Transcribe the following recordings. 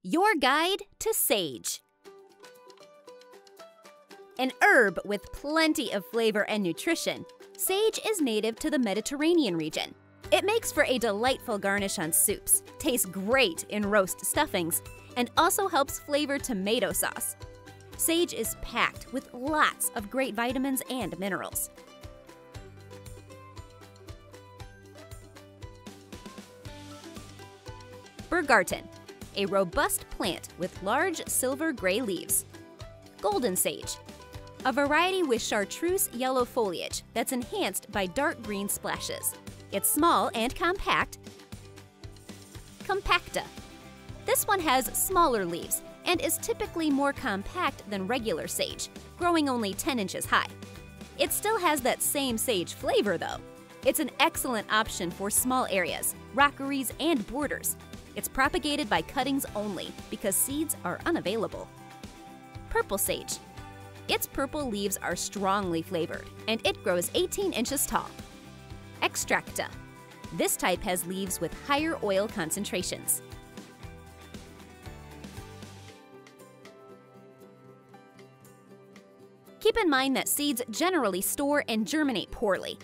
Your guide to sage. An herb with plenty of flavor and nutrition, sage is native to the Mediterranean region. It makes for a delightful garnish on soups, tastes great in roast stuffings, and also helps flavor tomato sauce. Sage is packed with lots of great vitamins and minerals. Bergarten, a robust plant with large silver gray leaves. Golden sage, a variety with chartreuse yellow foliage that's enhanced by dark green splashes. It's small and compact. Compacta. This one has smaller leaves and is typically more compact than regular sage, growing only 10 inches high. It still has that same sage flavor though. It's an excellent option for small areas, rockeries, and borders. It's propagated by cuttings only because seeds are unavailable. Purple sage. Its purple leaves are strongly flavored, and it grows 18 inches tall. Extracta. This type has leaves with higher oil concentrations. Keep in mind that seeds generally store and germinate poorly.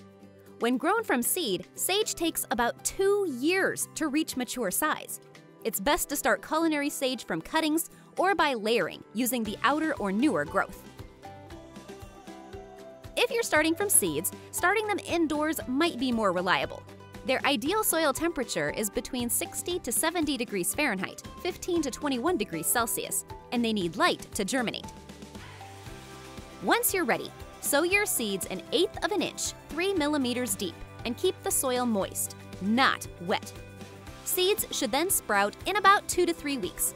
When grown from seed, sage takes about 2 years to reach mature size. It's best to start culinary sage from cuttings or by layering using the outer or newer growth. If you're starting from seeds, starting them indoors might be more reliable. Their ideal soil temperature is between 60 to 70 degrees Fahrenheit, 15 to 21 degrees Celsius, and they need light to germinate. Once you're ready, sow your seeds 1/8 of an inch, 3 millimeters deep, and keep the soil moist, not wet. Seeds should then sprout in about 2 to 3 weeks.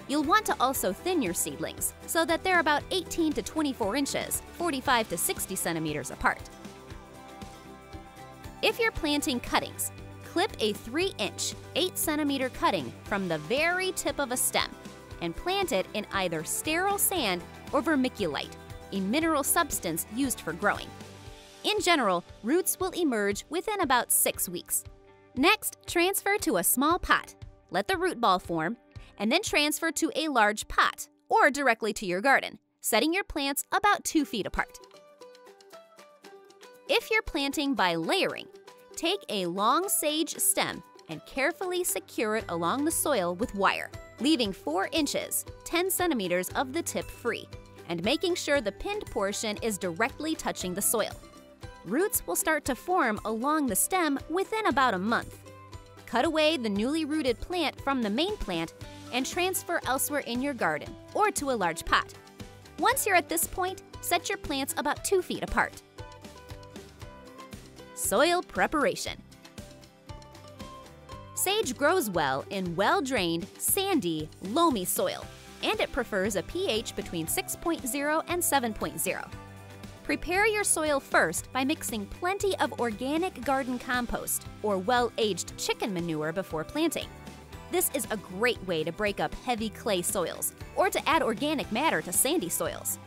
You'll want to also thin your seedlings so that they're about 18 to 24 inches, 45 to 60 centimeters apart. If you're planting cuttings, clip a 3-inch, 8-centimeter cutting from the very tip of a stem and plant it in either sterile sand or vermiculite, a mineral substance used for growing. In general, roots will emerge within about 6 weeks. Next, transfer to a small pot, let the root ball form, and then transfer to a large pot or directly to your garden, setting your plants about 2 feet apart. If you're planting by layering, take a long sage stem and carefully secure it along the soil with wire, leaving 4 inches, 10 centimeters of the tip free, and making sure the pinned portion is directly touching the soil. Roots will start to form along the stem within about a month. Cut away the newly rooted plant from the main plant and transfer elsewhere in your garden or to a large pot. Once you're at this point, set your plants about 2 feet apart. Soil preparation. Sage grows well in well-drained, sandy, loamy soil, and it prefers a pH between 6.0 and 7.0. Prepare your soil first by mixing plenty of organic garden compost or well-aged chicken manure before planting. This is a great way to break up heavy clay soils or to add organic matter to sandy soils.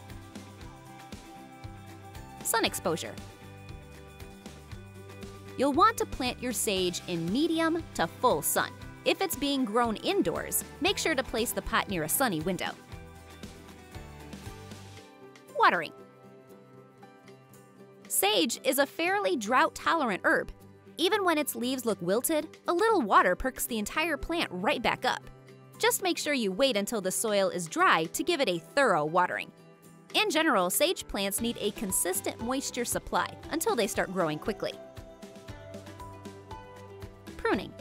Sun exposure. You'll want to plant your sage in medium to full sun. If it's being grown indoors, make sure to place the pot near a sunny window. Watering. Sage is a fairly drought-tolerant herb. Even when its leaves look wilted, a little water perks the entire plant right back up. Just make sure you wait until the soil is dry to give it a thorough watering. In general, sage plants need a consistent moisture supply until they start growing quickly. Pruning.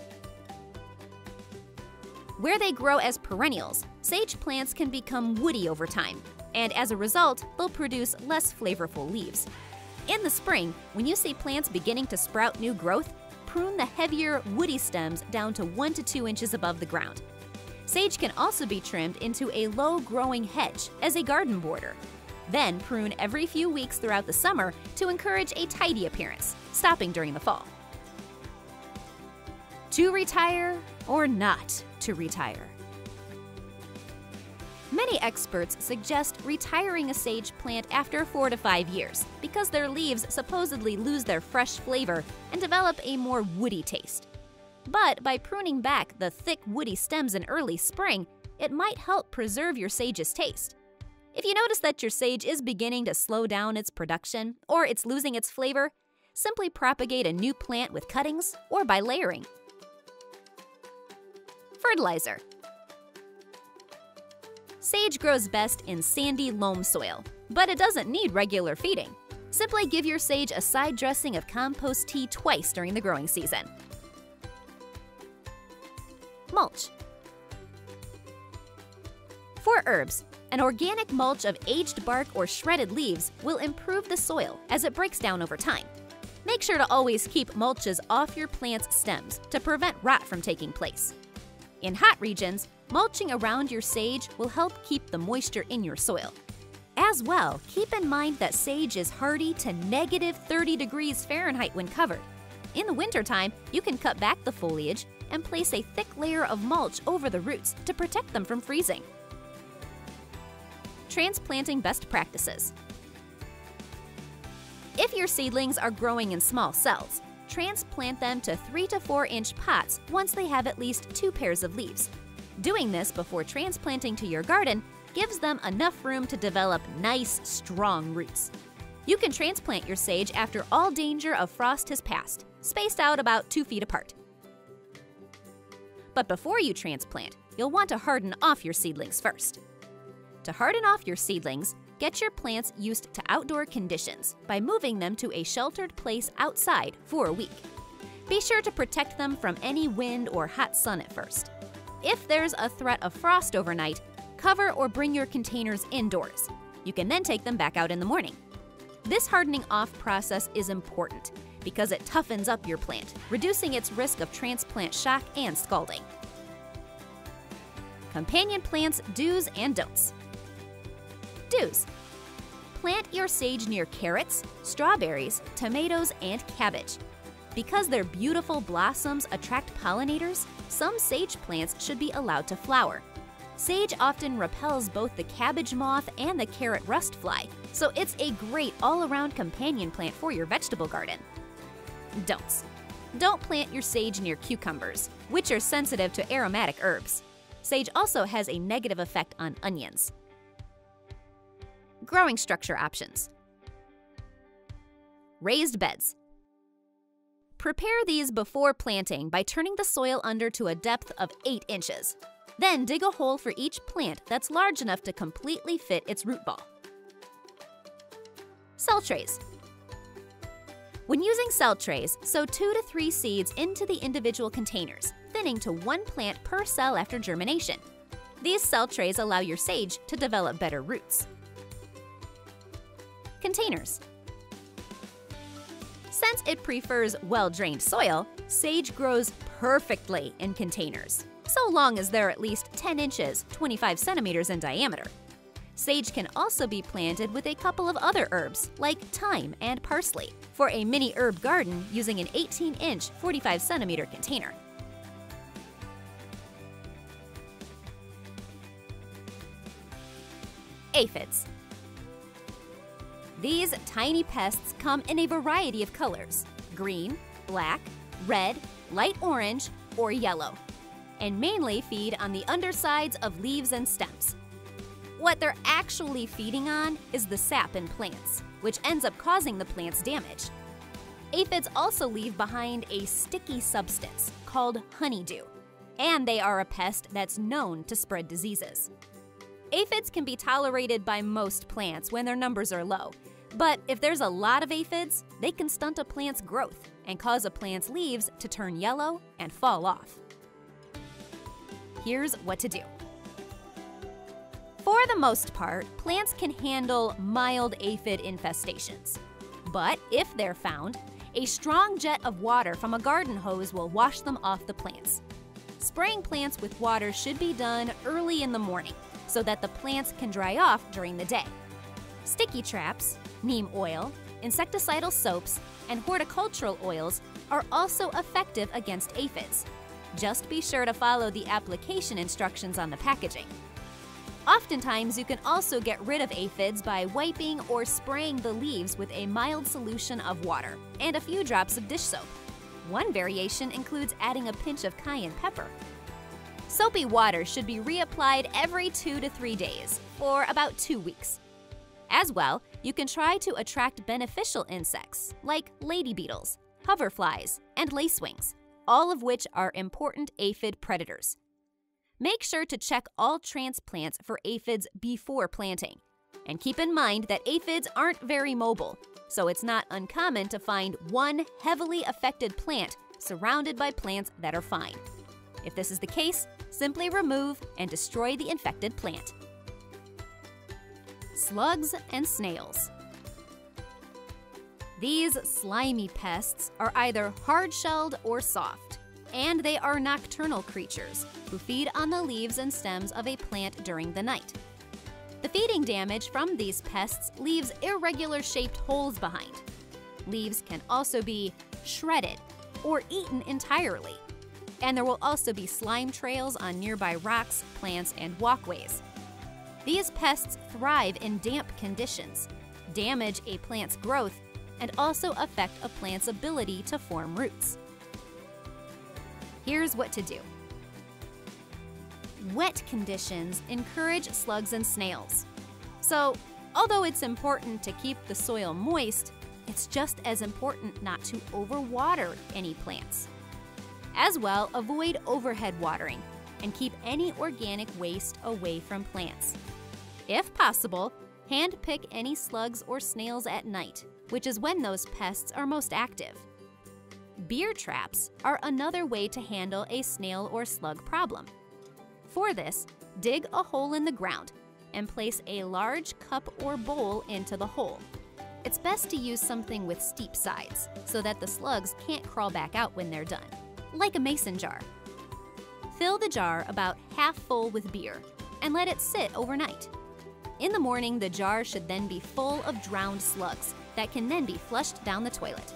Where they grow as perennials, sage plants can become woody over time, and as a result, they'll produce less flavorful leaves. In the spring, when you see plants beginning to sprout new growth, prune the heavier, woody stems down to 1 to 2 inches above the ground. Sage can also be trimmed into a low-growing hedge as a garden border. Then prune every few weeks throughout the summer to encourage a tidy appearance, stopping during the fall. To retire or not to retire? Many experts suggest retiring a sage plant after 4 to 5 years because their leaves supposedly lose their fresh flavor and develop a more woody taste. But by pruning back the thick woody stems in early spring, it might help preserve your sage's taste. If you notice that your sage is beginning to slow down its production or it's losing its flavor, simply propagate a new plant with cuttings or by layering. Fertilizer. Sage grows best in sandy loam soil, but it doesn't need regular feeding. Simply give your sage a side dressing of compost tea twice during the growing season. Mulch. For herbs, an organic mulch of aged bark or shredded leaves will improve the soil as it breaks down over time. Make sure to always keep mulches off your plant's stems to prevent rot from taking place. In hot regions, mulching around your sage will help keep the moisture in your soil. As well, keep in mind that sage is hardy to -30 degrees Fahrenheit when covered. In the wintertime, you can cut back the foliage and place a thick layer of mulch over the roots to protect them from freezing. Transplanting best practices. If your seedlings are growing in small cells, transplant them to 3 to 4 inch pots once they have at least 2 pairs of leaves. Doing this before transplanting to your garden gives them enough room to develop nice, strong roots. You can transplant your sage after all danger of frost has passed, spaced out about 2 feet apart. But before you transplant, you'll want to harden off your seedlings first. To harden off your seedlings, get your plants used to outdoor conditions by moving them to a sheltered place outside for a week. Be sure to protect them from any wind or hot sun at first. If there's a threat of frost overnight, cover or bring your containers indoors. You can then take them back out in the morning. This hardening off process is important because it toughens up your plant, reducing its risk of transplant shock and scalding. Companion plants' do's and don'ts. Do's. Plant your sage near carrots, strawberries, tomatoes, and cabbage. Because their beautiful blossoms attract pollinators, some sage plants should be allowed to flower. Sage often repels both the cabbage moth and the carrot rust fly, so it's a great all-around companion plant for your vegetable garden. Don'ts. Don't plant your sage near cucumbers, which are sensitive to aromatic herbs. Sage also has a negative effect on onions. Growing structure options. Raised beds. Prepare these before planting by turning the soil under to a depth of 8 inches. Then dig a hole for each plant that's large enough to completely fit its root ball. Cell trays. When using cell trays, sow 2 to 3 seeds into the individual containers, thinning to 1 plant per cell after germination. These cell trays allow your sage to develop better roots. Containers. Since it prefers well-drained soil, sage grows perfectly in containers, so long as they're at least 10 inches, 25 centimeters in diameter. Sage can also be planted with a couple of other herbs, like thyme and parsley, for a mini herb garden using an 18-inch, 45-centimeter container. Aphids. These tiny pests come in a variety of colors: green, black, red, light orange, or yellow, and mainly feed on the undersides of leaves and stems. What they're actually feeding on is the sap in plants, which ends up causing the plants damage. Aphids also leave behind a sticky substance called honeydew, and they are a pest that's known to spread diseases. Aphids can be tolerated by most plants when their numbers are low, but if there's a lot of aphids, they can stunt a plant's growth and cause a plant's leaves to turn yellow and fall off. Here's what to do. For the most part, plants can handle mild aphid infestations. But if they're found, a strong jet of water from a garden hose will wash them off the plants. Spraying plants with water should be done early in the morning so that the plants can dry off during the day. Sticky traps, neem oil, insecticidal soaps, and horticultural oils are also effective against aphids. Just be sure to follow the application instructions on the packaging. Oftentimes, you can also get rid of aphids by wiping or spraying the leaves with a mild solution of water and a few drops of dish soap. One variation includes adding a pinch of cayenne pepper. Soapy water should be reapplied every 2 to 3 days, or about 2 weeks. As well, you can try to attract beneficial insects like lady beetles, hoverflies, and lacewings, all of which are important aphid predators. Make sure to check all transplants for aphids before planting. And keep in mind that aphids aren't very mobile, so it's not uncommon to find one heavily affected plant surrounded by plants that are fine. If this is the case, simply remove and destroy the infected plant. Slugs and snails. These slimy pests are either hard-shelled or soft, and they are nocturnal creatures who feed on the leaves and stems of a plant during the night. The feeding damage from these pests leaves irregular-shaped holes behind. Leaves can also be shredded or eaten entirely, and there will also be slime trails on nearby rocks, plants, and walkways. These pests thrive in damp conditions, damage a plant's growth, and also affect a plant's ability to form roots. Here's what to do. Wet conditions encourage slugs and snails. So, although it's important to keep the soil moist, it's just as important not to overwater any plants. As well, avoid overhead watering and keep any organic waste away from plants. If possible, hand-pick any slugs or snails at night, which is when those pests are most active. Beer traps are another way to handle a snail or slug problem. For this, dig a hole in the ground and place a large cup or bowl into the hole. It's best to use something with steep sides so that the slugs can't crawl back out when they're done, like a mason jar. Fill the jar about half full with beer and let it sit overnight. In the morning, the jar should then be full of drowned slugs that can then be flushed down the toilet.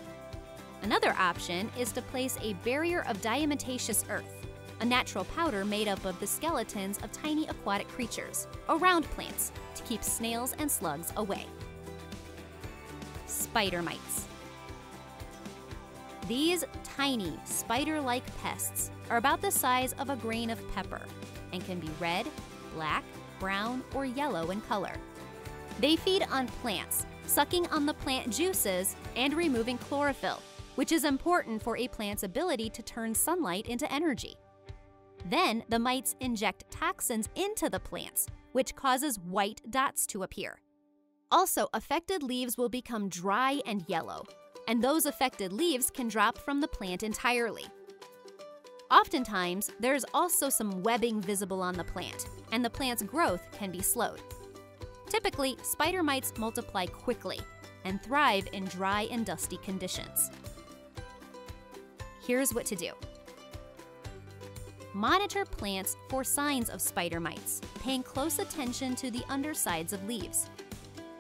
Another option is to place a barrier of diatomaceous earth, a natural powder made up of the skeletons of tiny aquatic creatures, around plants to keep snails and slugs away. Spider mites. These tiny, spider-like pests are about the size of a grain of pepper and can be red, black, brown, or yellow in color. They feed on plants, sucking on the plant juices and removing chlorophyll, which is important for a plant's ability to turn sunlight into energy. Then, the mites inject toxins into the plants, which causes white dots to appear. Also, affected leaves will become dry and yellow, and those affected leaves can drop from the plant entirely. Oftentimes, there's also some webbing visible on the plant, and the plant's growth can be slowed. Typically, spider mites multiply quickly and thrive in dry and dusty conditions. Here's what to do. Monitor plants for signs of spider mites, paying close attention to the undersides of leaves.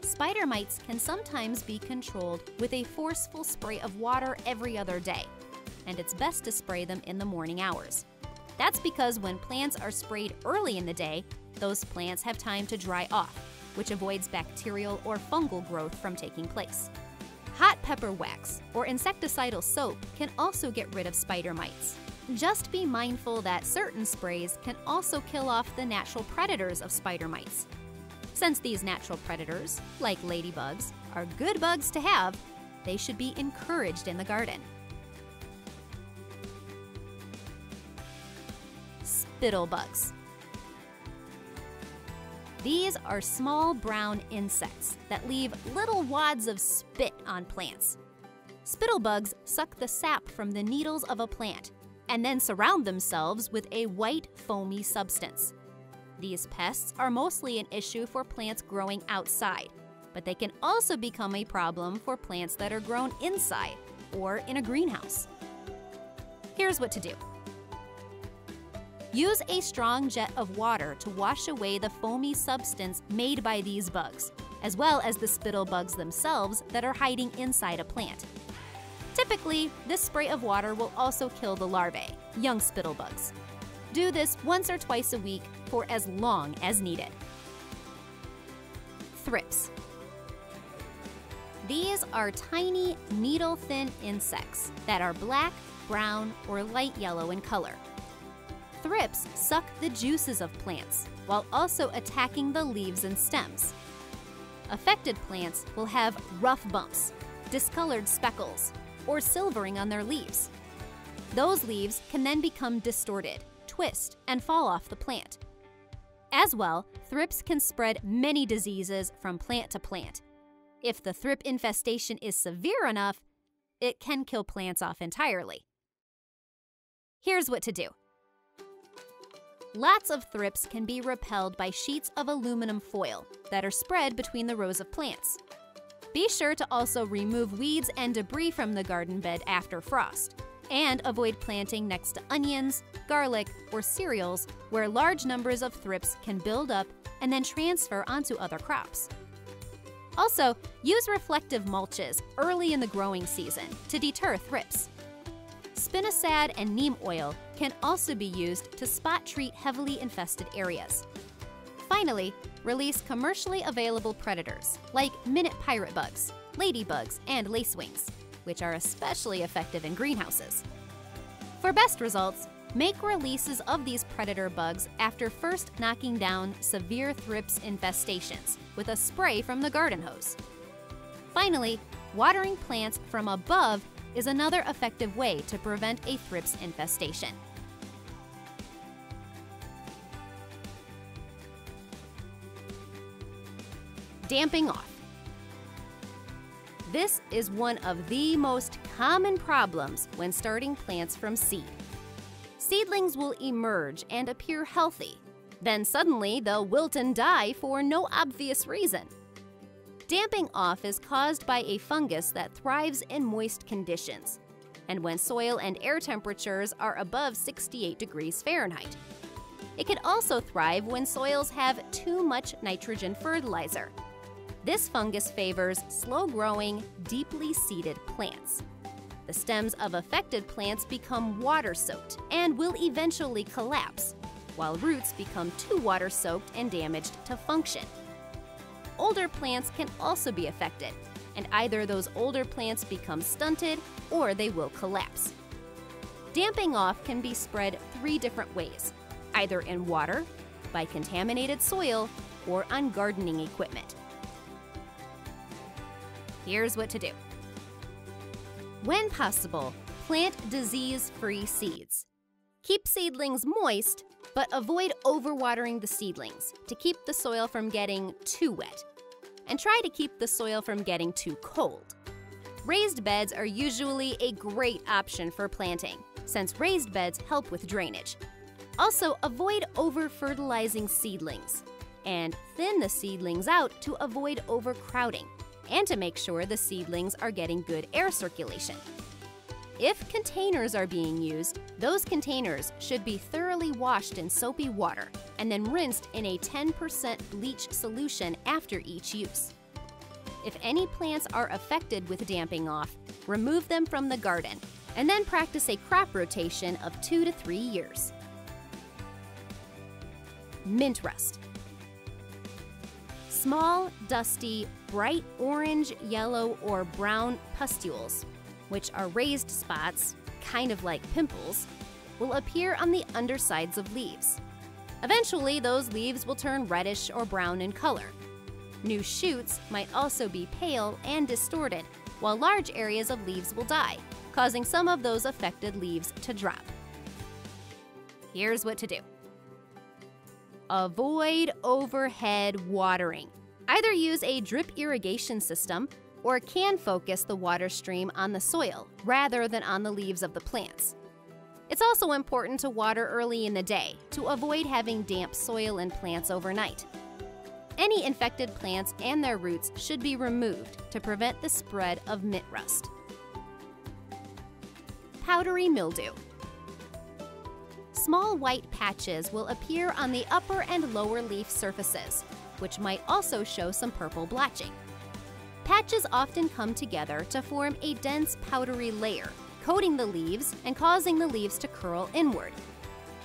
Spider mites can sometimes be controlled with a forceful spray of water every other day, and it's best to spray them in the morning hours. That's because when plants are sprayed early in the day, those plants have time to dry off, which avoids bacterial or fungal growth from taking place. Hot pepper wax or insecticidal soap can also get rid of spider mites. Just be mindful that certain sprays can also kill off the natural predators of spider mites. Since these natural predators, like ladybugs, are good bugs to have, they should be encouraged in the garden. Spittlebugs. These are small brown insects that leave little wads of spit on plants. Spittlebugs suck the sap from the needles of a plant and then surround themselves with a white, foamy substance. These pests are mostly an issue for plants growing outside, but they can also become a problem for plants that are grown inside or in a greenhouse. Here's what to do. Use a strong jet of water to wash away the foamy substance made by these bugs, as well as the spittlebugs themselves that are hiding inside a plant. Typically, this spray of water will also kill the larvae, young spittlebugs. Do this once or twice a week for as long as needed. Thrips. These are tiny, needle-thin insects that are black, brown, or light yellow in color. Thrips suck the juices of plants while also attacking the leaves and stems. Affected plants will have rough bumps, discolored speckles, or silvering on their leaves. Those leaves can then become distorted, twist, and fall off the plant. As well, thrips can spread many diseases from plant to plant. If the thrip infestation is severe enough, it can kill plants off entirely. Here's what to do. Lots of thrips can be repelled by sheets of aluminum foil that are spread between the rows of plants. Be sure to also remove weeds and debris from the garden bed after frost, and avoid planting next to onions, garlic, or cereals where large numbers of thrips can build up and then transfer onto other crops. Also, use reflective mulches early in the growing season to deter thrips. Spinosad and neem oil can also be used to spot treat heavily infested areas. Finally, release commercially available predators like minute pirate bugs, ladybugs, and lacewings, which are especially effective in greenhouses. For best results, make releases of these predator bugs after first knocking down severe thrips infestations with a spray from the garden hose. Finally, watering plants from above is another effective way to prevent a thrips infestation. Damping off. This is one of the most common problems when starting plants from seed. Seedlings will emerge and appear healthy. Then suddenly they'll wilt and die for no obvious reason. Damping off is caused by a fungus that thrives in moist conditions, and when soil and air temperatures are above 68 degrees Fahrenheit. It can also thrive when soils have too much nitrogen fertilizer. This fungus favors slow-growing, deeply seeded plants. The stems of affected plants become water-soaked and will eventually collapse, while roots become too water-soaked and damaged to function. Older plants can also be affected, and either those older plants become stunted or they will collapse. Damping off can be spread 3 different ways, either in water, by contaminated soil, or on gardening equipment. Here's what to do. When possible, plant disease-free seeds. Keep seedlings moist, but avoid overwatering the seedlings to keep the soil from getting too wet. And try to keep the soil from getting too cold. Raised beds are usually a great option for planting, since raised beds help with drainage. Also, avoid over-fertilizing seedlings, and thin the seedlings out to avoid overcrowding, and to make sure the seedlings are getting good air circulation. If containers are being used, those containers should be thoroughly washed in soapy water and then rinsed in a 10% bleach solution after each use. If any plants are affected with damping off, remove them from the garden and then practice a crop rotation of 2 to 3 years. Mint rust. Small, dusty, bright orange, yellow, or brown pustules, which are raised spots, kind of like pimples, will appear on the undersides of leaves. Eventually, those leaves will turn reddish or brown in color. New shoots might also be pale and distorted, while large areas of leaves will die, causing some of those affected leaves to drop. Here's what to do. Avoid overhead watering. Either use a drip irrigation system or can focus the water stream on the soil rather than on the leaves of the plants. It's also important to water early in the day to avoid having damp soil and plants overnight. Any infected plants and their roots should be removed to prevent the spread of mint rust. Powdery mildew. Small white patches will appear on the upper and lower leaf surfaces, which might also show some purple blotching. Patches often come together to form a dense powdery layer, coating the leaves and causing the leaves to curl inward.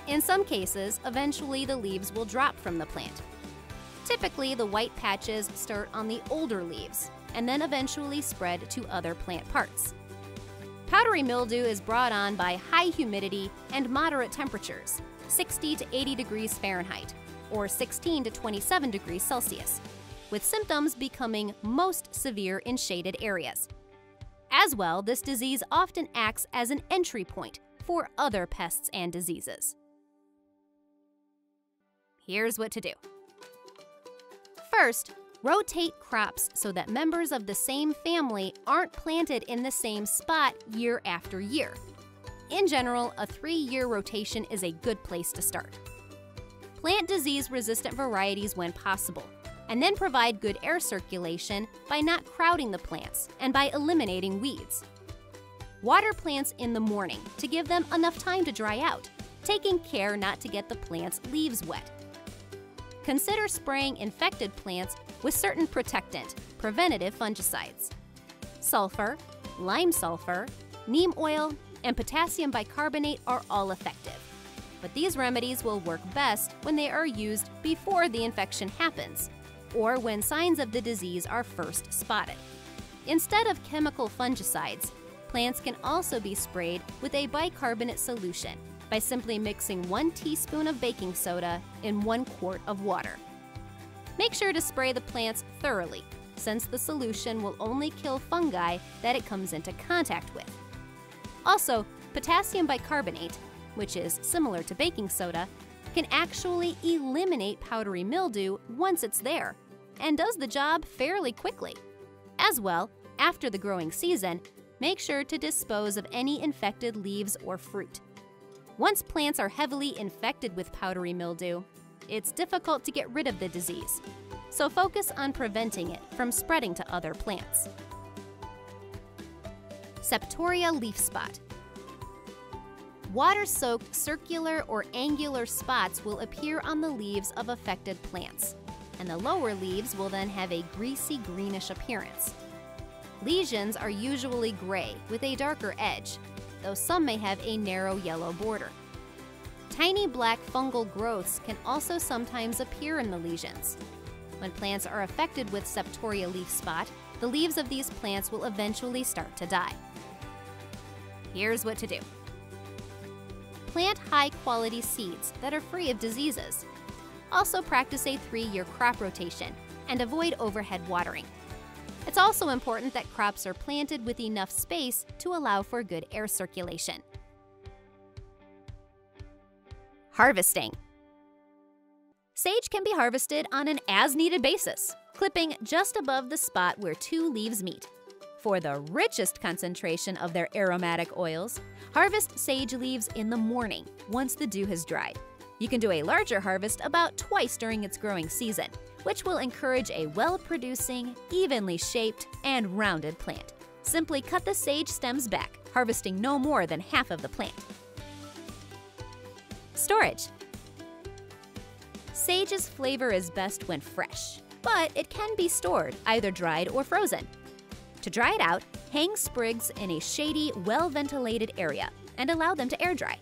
In some cases, eventually the leaves will drop from the plant. Typically, the white patches start on the older leaves and then eventually spread to other plant parts. Powdery mildew is brought on by high humidity and moderate temperatures, 60 to 80 degrees Fahrenheit, or 16 to 27 degrees Celsius, with symptoms becoming most severe in shaded areas. As well, this disease often acts as an entry point for other pests and diseases. Here's what to do. First, rotate crops so that members of the same family aren't planted in the same spot year after year. In general, a 3-year rotation is a good place to start. Plant disease-resistant varieties when possible, and then provide good air circulation by not crowding the plants and by eliminating weeds. Water plants in the morning to give them enough time to dry out, taking care not to get the plant's leaves wet. Consider spraying infected plants with certain protectant, preventative fungicides. Sulfur, lime sulfur, neem oil, and potassium bicarbonate are all effective. But these remedies will work best when they are used before the infection happens, or when signs of the disease are first spotted. Instead of chemical fungicides, plants can also be sprayed with a bicarbonate solution by simply mixing 1 teaspoon of baking soda in 1 quart of water. Make sure to spray the plants thoroughly, since the solution will only kill fungi that it comes into contact with. Also, potassium bicarbonate, which is similar to baking soda, can actually eliminate powdery mildew once it's there, and does the job fairly quickly. As well, after the growing season, make sure to dispose of any infected leaves or fruit. Once plants are heavily infected with powdery mildew, it's difficult to get rid of the disease, so focus on preventing it from spreading to other plants. Septoria leaf spot. Water-soaked circular or angular spots will appear on the leaves of affected plants, and the lower leaves will then have a greasy greenish appearance. Lesions are usually gray with a darker edge, though some may have a narrow yellow border. Tiny black fungal growths can also sometimes appear in the lesions. When plants are affected with Septoria leaf spot, the leaves of these plants will eventually start to die. Here's what to do. Plant high-quality seeds that are free of diseases. Also practice a 3-year crop rotation and avoid overhead watering. It's also important that crops are planted with enough space to allow for good air circulation. Harvesting. Sage can be harvested on an as-needed basis, clipping just above the spot where 2 leaves meet. For the richest concentration of their aromatic oils, harvest sage leaves in the morning once the dew has dried. You can do a larger harvest about twice during its growing season, which will encourage a well-producing, evenly shaped, and rounded plant. Simply cut the sage stems back, harvesting no more than half of the plant. Storage. Sage's flavor is best when fresh, but it can be stored, either dried or frozen. To dry it out, hang sprigs in a shady, well-ventilated area and allow them to air dry.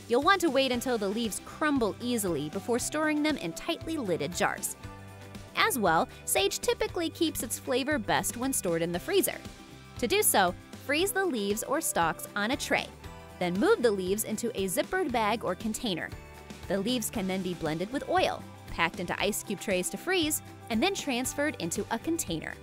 You'll want to wait until the leaves crumble easily before storing them in tightly lidded jars. As well, sage typically keeps its flavor best when stored in the freezer. To do so, freeze the leaves or stalks on a tray. Then move the leaves into a zippered bag or container. The leaves can then be blended with oil, packed into ice cube trays to freeze, and then transferred into a container.